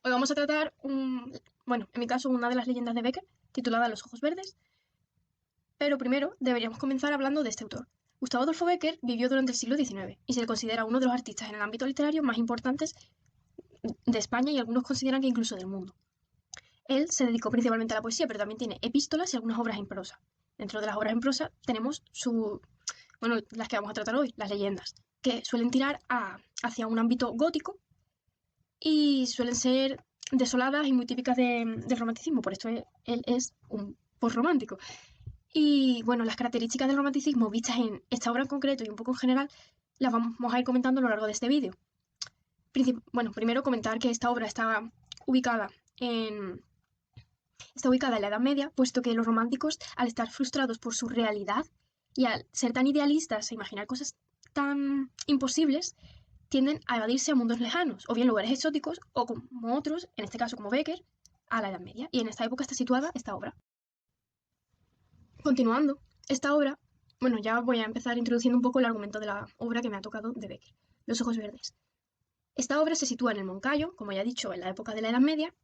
Hoy vamos a tratar, bueno, en mi caso, una de las leyendas de Becker, titulada Los ojos verdes, pero primero deberíamos comenzar hablando de este autor. Gustavo Adolfo Becker vivió durante el siglo XIX y se le considera uno de los artistas en el ámbito literario más importantes de España y algunos consideran que incluso del mundo. Él se dedicó principalmente a la poesía, pero también tiene epístolas y algunas obras en prosa. Dentro de las obras en prosa tenemos bueno, las que vamos a tratar hoy, las leyendas, que suelen tirar hacia un ámbito gótico y suelen ser desoladas y muy típicas del romanticismo, por esto él es un postromántico. Y bueno, las características del romanticismo vistas en esta obra en concreto y un poco en general las vamos a ir comentando a lo largo de este vídeo. Bueno, primero comentar que esta obra ubicada en, está ubicada en la Edad Media, puesto que los románticos, al estar frustrados por su realidad y al ser tan idealistas e imaginar cosas tan imposibles, tienden a evadirse a mundos lejanos, o bien lugares exóticos, o como otros, en este caso como Becker, a la Edad Media. Y en esta época está situada esta obra. Continuando, esta obra, bueno, ya voy a empezar introduciendo un poco el argumento de la obra que me ha tocado de Becker, Los ojos verdes. Esta obra se sitúa en el Moncayo, como ya he dicho, en la época de la Edad Media,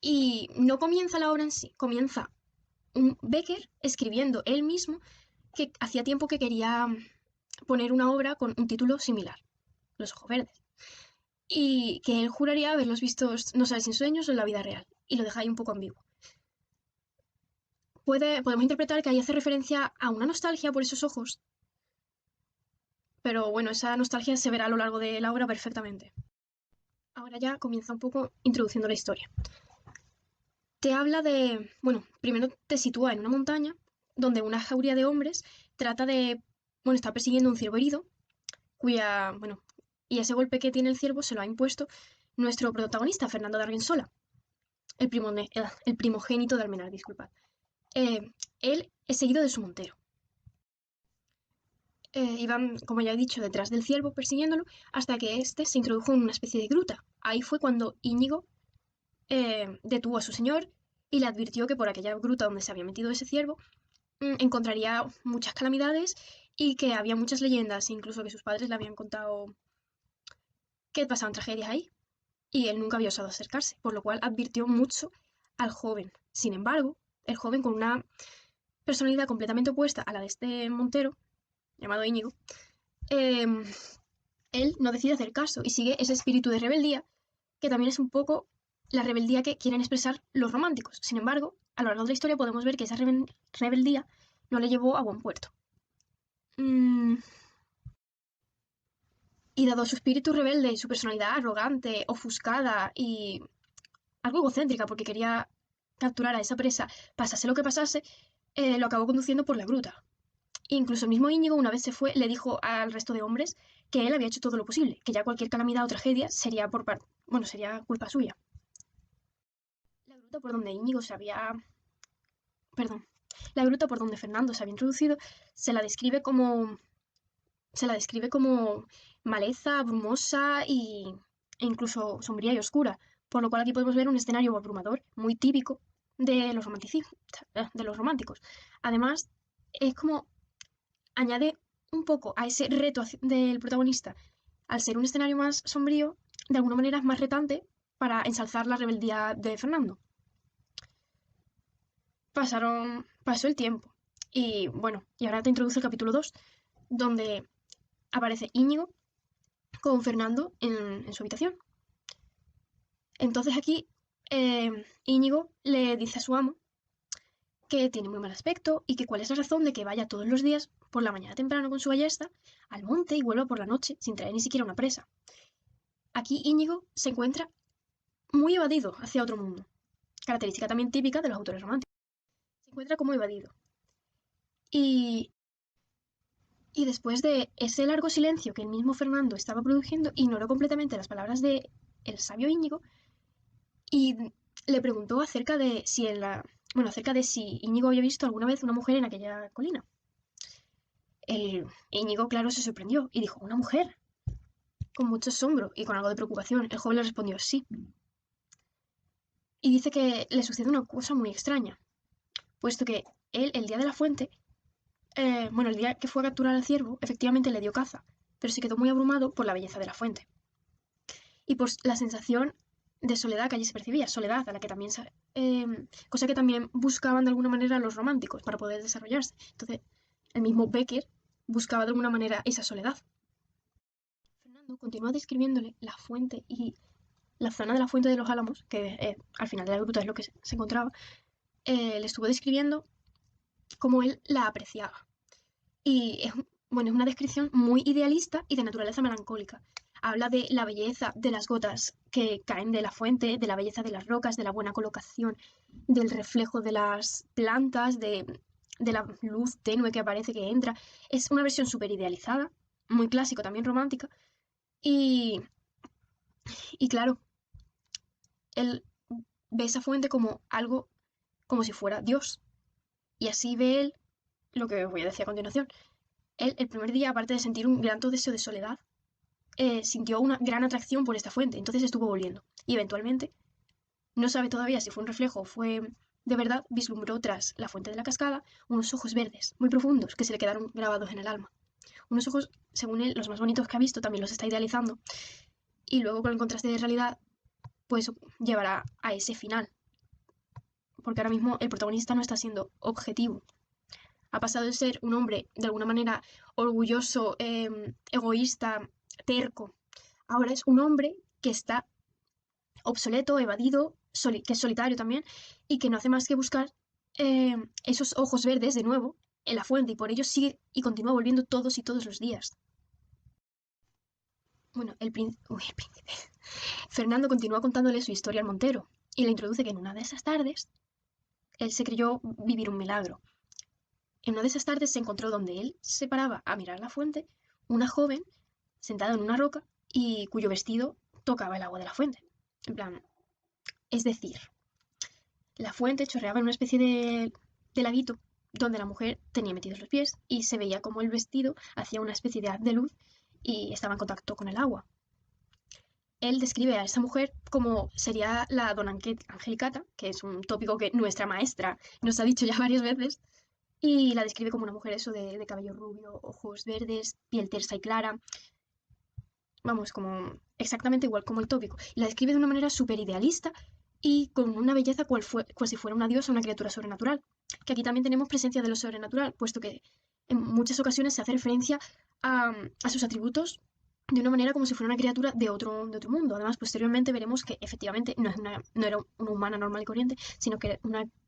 y no comienza la obra en sí, comienza un Becker escribiendo él mismo que hacía tiempo que quería poner una obra con un título similar, Los ojos verdes, y que él juraría haberlos visto, no sé, sin sueños o en la vida real, y lo deja ahí un poco ambiguo. Podemos interpretar que ahí hace referencia a una nostalgia por esos ojos, pero bueno, esa nostalgia se verá a lo largo de la obra perfectamente. Ahora ya comienza un poco introduciendo la historia. Te habla de, bueno, primero te sitúa en una montaña donde una jauría de hombres trata de, bueno, está persiguiendo un ciervo herido, bueno, y ese golpe que tiene el ciervo se lo ha impuesto nuestro protagonista, Fernando de Argensola, el primogénito de Almenar, disculpad. Él es seguido de su montero. Iban, como ya he dicho, detrás del ciervo persiguiéndolo hasta que éste se introdujo en una especie de gruta. Ahí fue cuando Íñigo detuvo a su señor y le advirtió que por aquella gruta donde se había metido ese ciervo encontraría muchas calamidades y que había muchas leyendas, incluso que sus padres le habían contado que pasaban tragedias ahí y él nunca había osado acercarse, por lo cual advirtió mucho al joven. Sin embargo, el joven con una personalidad completamente opuesta a la de este montero, llamado Íñigo, eh, él no decide hacer caso y sigue ese espíritu de rebeldía, que también es un poco la rebeldía que quieren expresar los románticos. Sin embargo, a lo largo de la historia podemos ver que esa rebeldía no le llevó a buen puerto. Mm, y dado su espíritu rebelde y su personalidad arrogante, ofuscada y algo egocéntrica porque quería capturar a esa presa, pasase lo que pasase, lo acabó conduciendo por la gruta. Incluso el mismo Íñigo, una vez se fue, le dijo al resto de hombres que él había hecho todo lo posible, que ya cualquier calamidad o tragedia sería bueno, sería culpa suya. La gruta por donde Íñigo se había, perdón, la gruta por donde Fernando se había introducido se la describe como maleza, brumosa e incluso sombría y oscura, por lo cual aquí podemos ver un escenario abrumador muy típico de los de los románticos. Además, es como añade un poco a ese reto del protagonista, al ser un escenario más sombrío, de alguna manera es más retante para ensalzar la rebeldía de Fernando. Pasó el tiempo y bueno, y ahora te introduce el capítulo 2 donde aparece Íñigo con Fernando en su habitación. Entonces aquí Íñigo le dice a su amo que tiene muy mal aspecto y que cuál es la razón de que vaya todos los días por la mañana temprano con su ballesta al monte y vuelva por la noche sin traer ni siquiera una presa. Aquí Íñigo se encuentra muy evadido hacia otro mundo, característica también típica de los autores románticos. Se encuentra como evadido. Y, y después de ese largo silencio que el mismo Fernando estaba produciendo, ignoró completamente las palabras de el sabio Íñigo y le preguntó acerca de si Íñigo había visto alguna vez una mujer en aquella colina. El Íñigo, claro, se sorprendió y dijo, ¿una mujer? Con mucho asombro y con algo de preocupación. El joven le respondió, sí. Y dice que le sucede una cosa muy extraña, puesto que él, el día de la fuente, bueno, el día que fue a capturar al ciervo, efectivamente le dio caza, pero se quedó muy abrumado por la belleza de la fuente y por la sensación de soledad que allí se percibía, soledad a la que también cosa que también buscaban de alguna manera los románticos para poder desarrollarse. Entonces, el mismo Becker buscaba de alguna manera esa soledad. Fernando continúa describiéndole la fuente y la zona de la fuente de los Álamos, que al final de la gruta es lo que se encontraba, le estuvo describiendo cómo él la apreciaba. Y bueno, es una descripción muy idealista y de naturaleza melancólica. Habla de la belleza de las gotas que caen de la fuente, de la belleza de las rocas, de la buena colocación, del reflejo de las plantas, de la luz tenue que aparece que entra. Es una versión súper idealizada, muy clásico, también romántica. Y, y claro, él ve esa fuente como algo, como si fuera Dios. Y así ve él lo que os voy a decir a continuación. Él, el primer día, aparte de sentir un gran deseo de soledad, sintió una gran atracción por esta fuente, entonces estuvo volviendo. Y eventualmente, no sabe todavía si fue un reflejo o fue de verdad, vislumbró tras la fuente de la cascada unos ojos verdes, muy profundos, que se le quedaron grabados en el alma. Unos ojos, según él, los más bonitos que ha visto, también los está idealizando. Y luego con el contraste de realidad, pues llevará a ese final. Porque ahora mismo el protagonista no está siendo objetivo. Ha pasado de ser un hombre de alguna manera orgulloso, egoísta, terco. Ahora es un hombre que está obsoleto, evadido, que es solitario también, y que no hace más que buscar esos ojos verdes de nuevo en la fuente, y por ello sigue y continúa volviendo todos y todos los días. Bueno, el príncipe. Fernando continúa contándole su historia al Montero, y le introduce que en una de esas tardes él se creyó vivir un milagro. En una de esas tardes se encontró donde él se paraba a mirar la fuente, una joven sentada en una roca y cuyo vestido tocaba el agua de la fuente. En plan, es decir, la fuente chorreaba en una especie de laguito donde la mujer tenía metidos los pies y se veía como el vestido hacía una especie de haz de luz y estaba en contacto con el agua. Él describe a esa mujer como sería la Dona Angelicata, que es un tópico que nuestra maestra nos ha dicho ya varias veces, y la describe como una mujer eso de cabello rubio, ojos verdes, piel tersa y clara, vamos, como exactamente igual como el tópico. Y la describe de una manera súper idealista y con una belleza cual si fuera una diosa o una criatura sobrenatural. Que aquí también tenemos presencia de lo sobrenatural, puesto que en muchas ocasiones se hace referencia a sus atributos de una manera como si fuera una criatura de otro mundo. Además, posteriormente veremos que efectivamente no era una humana normal y corriente, sino que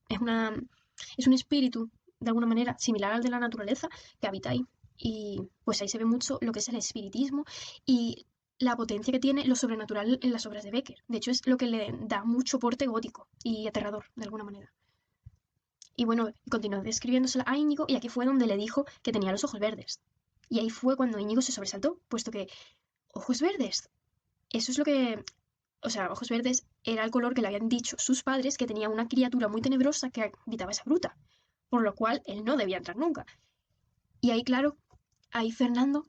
es un espíritu de alguna manera similar al de la naturaleza que habita ahí. Y pues ahí se ve mucho lo que es el espiritismo y la potencia que tiene lo sobrenatural en las obras de Becker. De hecho, es lo que le da mucho porte gótico y aterrador, de alguna manera. Y bueno, continuó describiéndosela a Íñigo y aquí fue donde le dijo que tenía los ojos verdes. Y ahí fue cuando Íñigo se sobresaltó, puesto que ojos verdes, eso es lo que... O sea, ojos verdes era el color que le habían dicho sus padres que tenía una criatura muy tenebrosa que habitaba esa gruta, por lo cual él no debía entrar nunca. Y ahí, claro, ahí Fernando,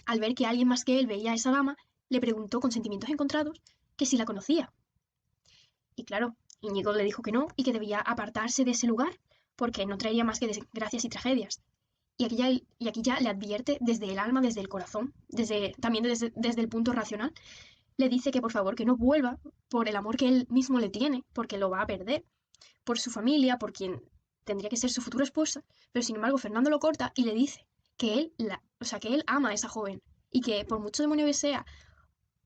al ver que alguien más que él veía a esa dama, le preguntó con sentimientos encontrados que si la conocía. Y claro, Íñigo le dijo que no y que debía apartarse de ese lugar porque no traería más que desgracias y tragedias. Y aquí ya le advierte desde el alma, desde el corazón, también desde el punto racional, le dice que por favor que no vuelva por el amor que él mismo le tiene, porque lo va a perder, por su familia, por quien tendría que ser su futura esposa, pero sin embargo Fernando lo corta y le dice que o sea, que él ama a esa joven y que por mucho demonio que sea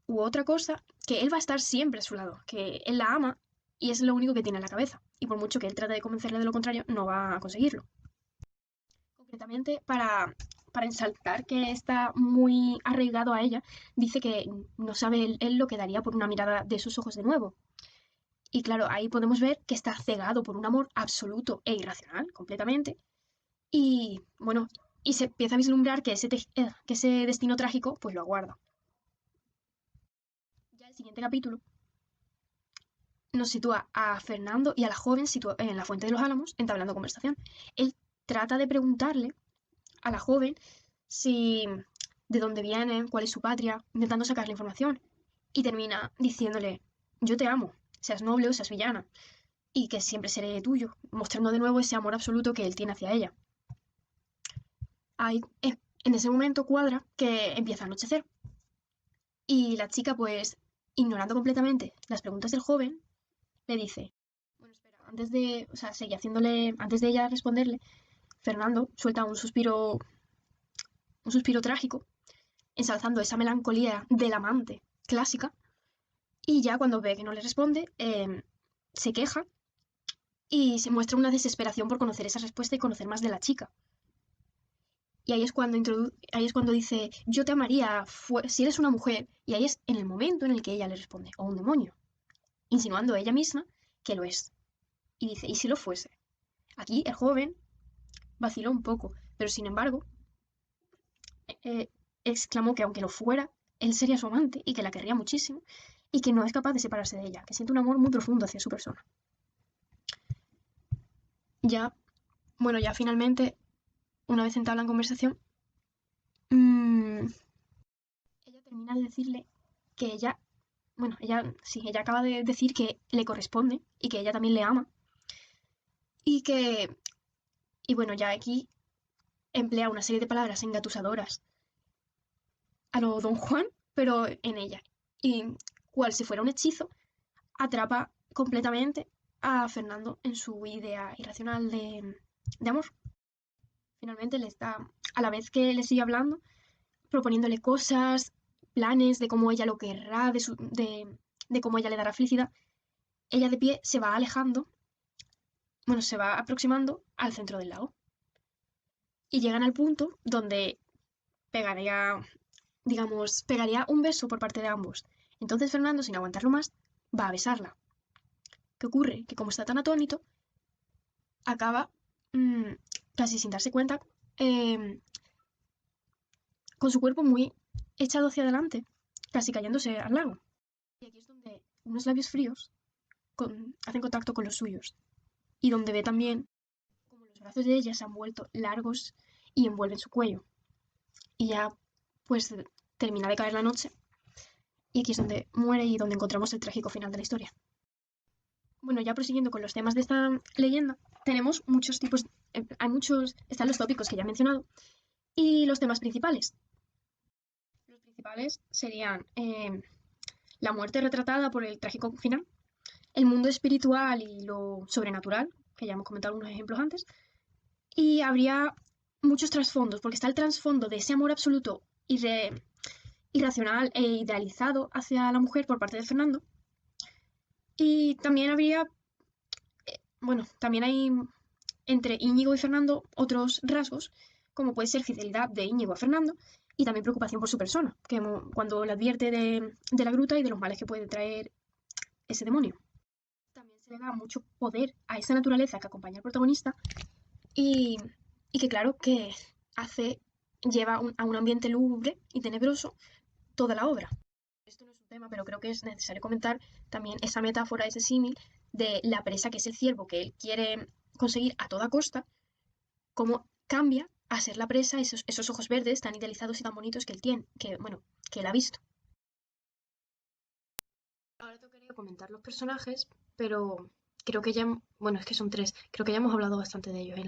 u otra cosa, que él va a estar siempre a su lado, que él la ama y es lo único que tiene en la cabeza. Y por mucho que él trate de convencerle de lo contrario, no va a conseguirlo. Concretamente, para ensalzar que está muy arraigado a ella, dice que no sabe él lo que daría por una mirada de sus ojos de nuevo. Y claro, ahí podemos ver que está cegado por un amor absoluto e irracional, completamente. Y bueno, y se empieza a vislumbrar que ese destino trágico pues lo aguarda. Ya el siguiente capítulo nos sitúa a Fernando y a la joven en la Fuente de los Álamos entablando conversación. Él trata de preguntarle a la joven si de dónde viene, cuál es su patria, intentando sacar la información. Y termina diciéndole, yo te amo, seas noble o seas villana, y que siempre seré tuyo, mostrando de nuevo ese amor absoluto que él tiene hacia ella. Ahí, en ese momento cuadra que empieza a anochecer. Y la chica, pues, ignorando completamente las preguntas del joven, le dice, bueno, espera, antes de, o sea, seguía haciéndole, antes de ella responderle, Fernando suelta un suspiro trágico, ensalzando esa melancolía del amante clásica, y ya cuando ve que no le responde, se queja y se muestra una desesperación por conocer esa respuesta y conocer más de la chica. Y ahí es cuando dice, yo te amaría si eres una mujer, y ahí es en el momento en el que ella le responde, o un demonio, insinuando ella misma que lo es. Y dice, ¿y si lo fuese? Aquí el joven vaciló un poco, pero sin embargo, eh, exclamó que aunque lo fuera, él sería su amante y que la querría muchísimo y que no es capaz de separarse de ella, que siente un amor muy profundo hacia su persona. Ya, bueno, ya finalmente, una vez entablan conversación, mmm, ella termina de decirle que ella, bueno, ella acaba de decir que le corresponde y que ella también le ama y que, y bueno, ya aquí emplea una serie de palabras engatusadoras a lo Don Juan, pero en ella. Y cual si fuera un hechizo, atrapa completamente a Fernando en su idea irracional de amor. Finalmente les da, a la vez que le sigue hablando, proponiéndole cosas, planes de cómo ella lo querrá, de cómo ella le dará felicidad, ella de pie se va alejando, bueno, se va aproximando al centro del lago. Y llegan al punto donde pegaría, digamos, pegaría un beso por parte de ambos. Entonces Fernando, sin aguantarlo más, va a besarla. ¿Qué ocurre? Que como está tan atónito, acaba mmm, casi sin darse cuenta, eh, con su cuerpo muy echado hacia adelante, casi cayéndose al lago. Y aquí es donde unos labios fríos hacen contacto con los suyos y donde ve también como los brazos de ella se han vuelto largos y envuelven su cuello. Y ya pues termina de caer la noche y aquí es donde muere y donde encontramos el trágico final de la historia. Bueno, ya prosiguiendo con los temas de esta leyenda, tenemos muchos tipos, hay muchos, están los tópicos que ya he mencionado y los temas principales. Los principales serían la muerte retratada por el trágico final, el mundo espiritual y lo sobrenatural, que ya hemos comentado algunos ejemplos antes, y habría muchos trasfondos, porque está el trasfondo de ese amor absoluto irracional e idealizado hacia la mujer por parte de Fernando, y también habría, bueno, también hay entre Íñigo y Fernando otros rasgos, como puede ser fidelidad de Íñigo a Fernando y también preocupación por su persona, que cuando le advierte de la gruta y de los males que puede traer ese demonio. También se le da mucho poder a esa naturaleza que acompaña al protagonista y, y que claro que hace, lleva a un ambiente lúgubre y tenebroso toda la obra. Esto no es un tema, pero creo que es necesario comentar también esa metáfora, ese símil de la presa que es el ciervo que él quiere conseguir a toda costa, cómo cambia a ser la presa esos ojos verdes tan idealizados y tan bonitos que él tiene, que bueno, que él ha visto. Ahora tocaría comentar los personajes, pero creo que ya, bueno, es que son tres, creo que ya hemos hablado bastante de ellos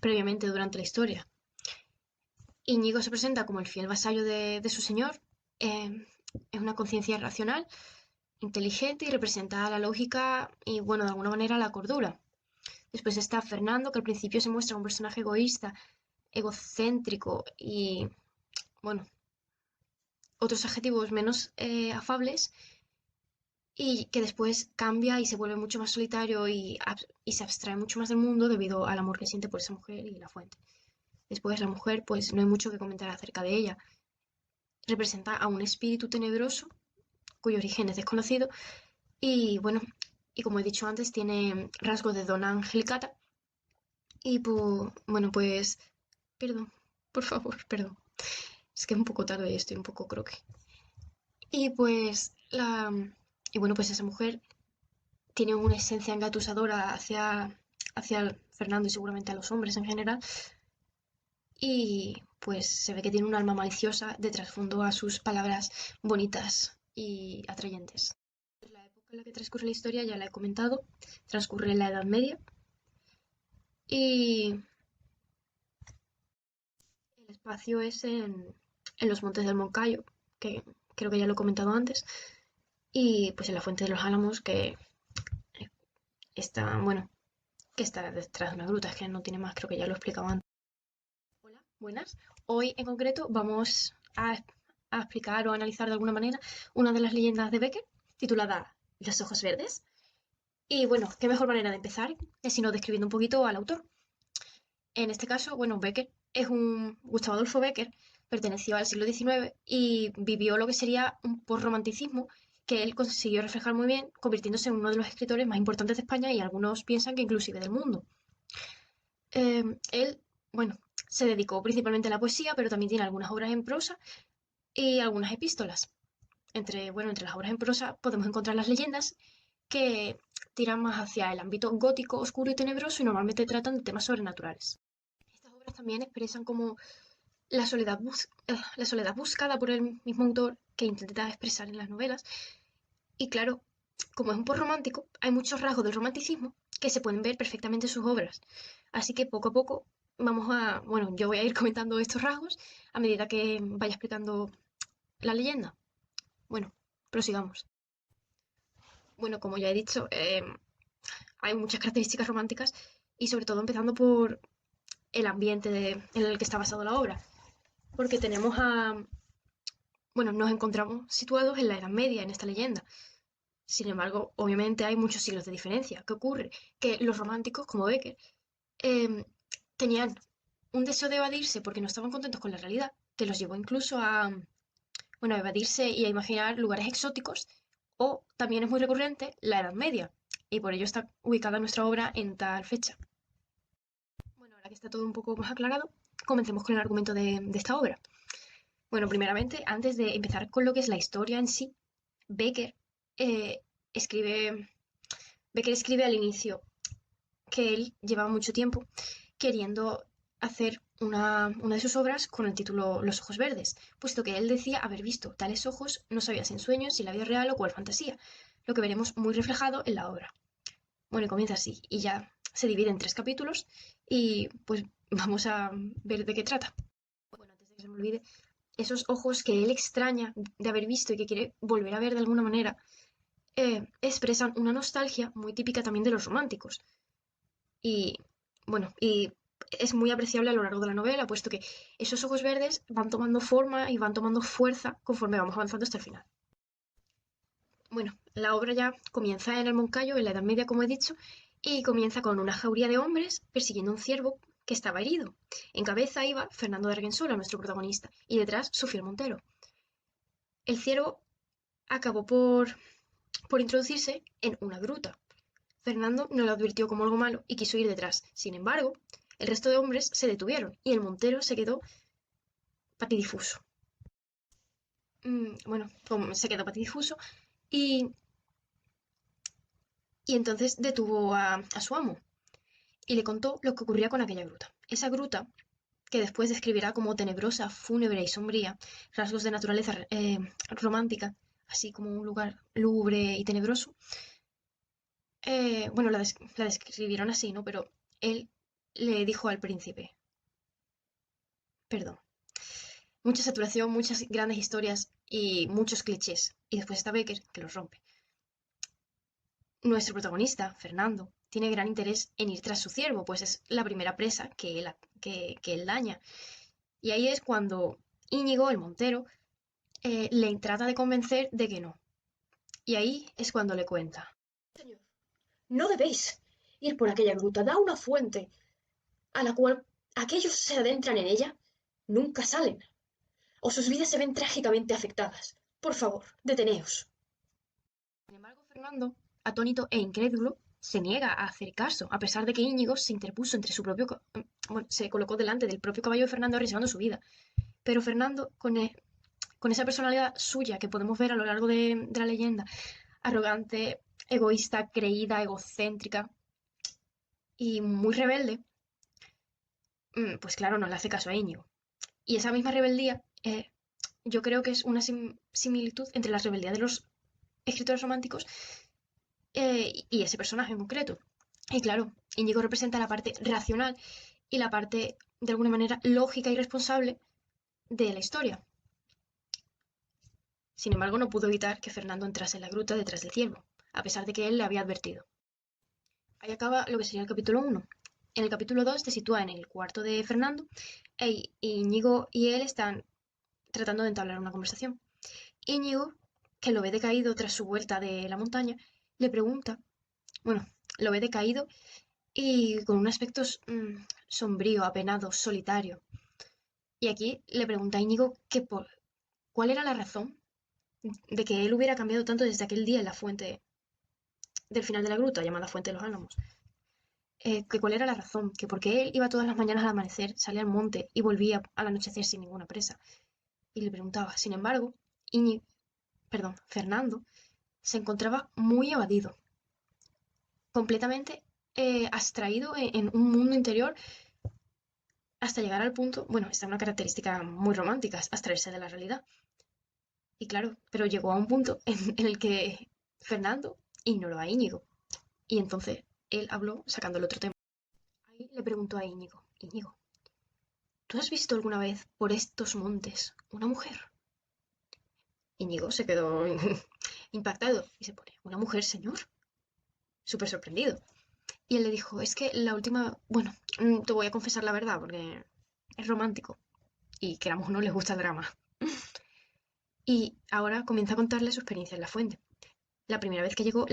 previamente durante la historia. Íñigo se presenta como el fiel vasallo de su señor, es una conciencia racional, inteligente y representa la lógica y, bueno, de alguna manera la cordura. Después está Fernando, que al principio se muestra un personaje egoísta, egocéntrico y, bueno, otros adjetivos menos afables y que después cambia y se vuelve mucho más solitario y se abstrae mucho más del mundo debido al amor que siente por esa mujer y la fuente. Después la mujer, pues no hay mucho que comentar acerca de ella. Representa a un espíritu tenebroso cuyo origen es desconocido y bueno, y como he dicho antes, tiene rasgos de dona angelicata y pues, bueno, pues, perdón, por favor, perdón. Es que es un poco tarde y estoy un poco croque. Y pues, y bueno, pues esa mujer tiene una esencia engatusadora hacia Fernando y seguramente a los hombres en general. Y pues se ve que tiene un alma maliciosa de trasfondo a sus palabras bonitas y atrayentes. La época en la que transcurre la historia ya la he comentado, transcurre en la Edad Media y el espacio es en los montes del Moncayo, que creo que ya lo he comentado antes. Y pues en la Fuente de los Álamos, que está, bueno, que está detrás de una gruta, es que no tiene más, creo que ya lo he explicado antes. Hola, buenas. Hoy en concreto vamos a explicar o analizar de alguna manera una de las leyendas de Becker, titulada Los ojos verdes. Y bueno, qué mejor manera de empezar que sino describiendo un poquito al autor. En este caso, bueno, Becker es un Gustavo Adolfo Becker, perteneció al siglo XIX y vivió lo que sería un postromanticismo que él consiguió reflejar muy bien, convirtiéndose en uno de los escritores más importantes de España y algunos piensan que inclusive del mundo. Él, bueno, se dedicó principalmente a la poesía, pero también tiene algunas obras en prosa y algunas epístolas. Entre las obras en prosa podemos encontrar las leyendas que tiran más hacia el ámbito gótico, oscuro y tenebroso y normalmente tratan de temas sobrenaturales. Estas obras también expresan como la soledad buscada por el mismo autor que intenta expresar en las novelas. Y claro, como es un post romántico, hay muchos rasgos del romanticismo que se pueden ver perfectamente en sus obras. Así que poco a poco bueno, yo voy a ir comentando estos rasgos a medida que vaya explicando la leyenda. Bueno, prosigamos. Bueno, como ya he dicho, hay muchas características románticas y sobre todo empezando por el ambiente en el que está basada la obra. Porque bueno, nos encontramos situados en la Edad Media en esta leyenda. Sin embargo, obviamente hay muchos siglos de diferencia. ¿Qué ocurre? Que los románticos, como Becker, eh, tenían un deseo de evadirse porque no estaban contentos con la realidad, que los llevó incluso bueno, a evadirse y a imaginar lugares exóticos, o también es muy recurrente la Edad Media, y por ello está ubicada nuestra obra en tal fecha. Bueno, ahora que está todo un poco más aclarado, comencemos con el argumento de esta obra. Bueno, primeramente, antes de empezar con lo que es la historia en sí, Becker eh, escribe, Becker escribe al inicio que él llevaba mucho tiempo queriendo hacer una de sus obras con el título Los ojos verdes, puesto que él decía haber visto tales ojos, no sabía si en sueños, si en la vida real o cual fantasía, lo que veremos muy reflejado en la obra. Bueno, y comienza así, y ya se divide en 3 capítulos, y pues vamos a ver de qué trata. Bueno, antes de que se me olvide, esos ojos que él extraña de haber visto y que quiere volver a ver de alguna manera, expresan una nostalgia muy típica también de los románticos. Y bueno, y es muy apreciable a lo largo de la novela, puesto que esos ojos verdes van tomando forma y van tomando fuerza conforme vamos avanzando hasta el final. Bueno, la obra ya comienza en el Moncayo, en la Edad Media, como he dicho, y comienza con una jauría de hombres persiguiendo a un ciervo que estaba herido. En cabeza iba Fernando de Argensola, nuestro protagonista, y detrás su fiel Montero. El ciervo acabó por introducirse en una gruta. Fernando no lo advirtió como algo malo y quiso ir detrás. Sin embargo, el resto de hombres se detuvieron y el Montero se quedó patidifuso. Bueno, se quedó patidifuso y, y entonces detuvo a su amo y le contó lo que ocurría con aquella gruta. Esa gruta, que después describirá como tenebrosa, fúnebre y sombría, rasgos de naturaleza romántica, así como un lugar lúgubre y tenebroso, bueno, la describieron así, ¿no? Pero él le dijo al príncipe, perdón, mucha saturación, muchas grandes historias y muchos clichés. Y después está Becker, que los rompe. Nuestro protagonista, Fernando, tiene gran interés en ir tras su ciervo, pues es la primera presa que él daña. Y ahí es cuando Íñigo, el montero, le trata de convencer de que no. Y ahí es cuando le cuenta. Señor, no debéis ir por aquella gruta. Da una fuente a la cual aquellos se adentran en ella, nunca salen, o sus vidas se ven trágicamente afectadas. Por favor, deteneos. Sin embargo, Fernando, atónito e incrédulo, se niega a hacer caso, a pesar de que Íñigo se interpuso entre bueno, se colocó delante del propio caballo de Fernando arriesgando su vida. Pero Fernando, con esa personalidad suya que podemos ver a lo largo de la leyenda, arrogante, egoísta, creída, egocéntrica y muy rebelde, pues claro, no le hace caso a Íñigo. Y esa misma rebeldía, yo creo que es una similitud entre la rebeldía de los escritores románticos y ese personaje en concreto. Y claro, Íñigo representa la parte racional y la parte, de alguna manera, lógica y responsable de la historia. Sin embargo, no pudo evitar que Fernando entrase en la gruta detrás del ciervo, a pesar de que él le había advertido. Ahí acaba lo que sería el capítulo 1. En el capítulo 2 te sitúa en el cuarto de Fernando e Íñigo y él están tratando de entablar una conversación. Íñigo, que lo ve decaído tras su vuelta de la montaña, le pregunta, bueno, lo ve decaído y con un aspecto sombrío, apenado, solitario. Y aquí le pregunta a Íñigo cuál era la razón de que él hubiera cambiado tanto desde aquel día en la fuente del final de la gruta, llamada Fuente de los Álamos. Que cuál era la razón, que por qué él iba todas las mañanas al amanecer, salía al monte y volvía al anochecer sin ninguna presa. Y le preguntaba, sin embargo, Fernando se encontraba muy abatido, completamente abstraído en un mundo interior hasta llegar al punto, bueno, esta es una característica muy romántica, abstraerse de la realidad. Y claro, pero llegó a un punto en el que Fernando ignoró a Íñigo. Y entonces él habló sacando el otro tema. Ahí le preguntó a Íñigo, Íñigo, ¿tú has visto alguna vez por estos montes una mujer? Íñigo se quedó impactado y se pone, ¿una mujer, señor? Súper sorprendido. Y él le dijo, es que la última, bueno, te voy a confesar la verdad porque es romántico y queramos o no les gusta el drama. Y ahora comienza a contarle su experiencia en la fuente. La primera vez que llegó,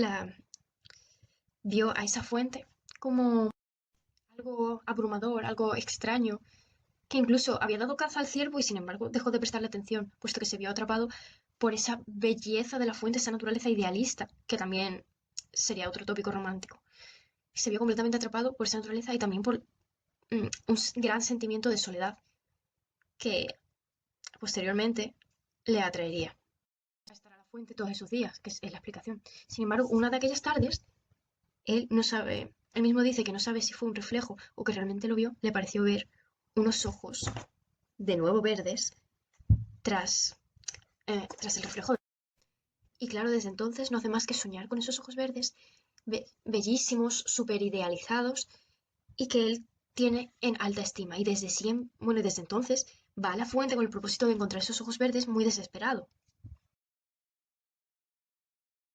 vio a esa fuente como algo abrumador, algo extraño, que incluso había dado caza al ciervo y sin embargo dejó de prestarle atención, puesto que se vio atrapado por esa belleza de la fuente, esa naturaleza idealista, que también sería otro tópico romántico. Se vio completamente atrapado por esa naturaleza y también por un gran sentimiento de soledad que posteriormente le atraería a estar a la fuente todos esos días, que es la explicación. Sin embargo, una de aquellas tardes, él no sabe, él mismo dice que no sabe si fue un reflejo o que realmente lo vio, le pareció ver unos ojos de nuevo verdes tras, tras el reflejo. Y claro, desde entonces no hace más que soñar con esos ojos verdes, bellísimos, súper idealizados, y que él tiene en alta estima. Y desde siempre, bueno, desde entonces va a la fuente con el propósito de encontrar esos ojos verdes muy desesperado.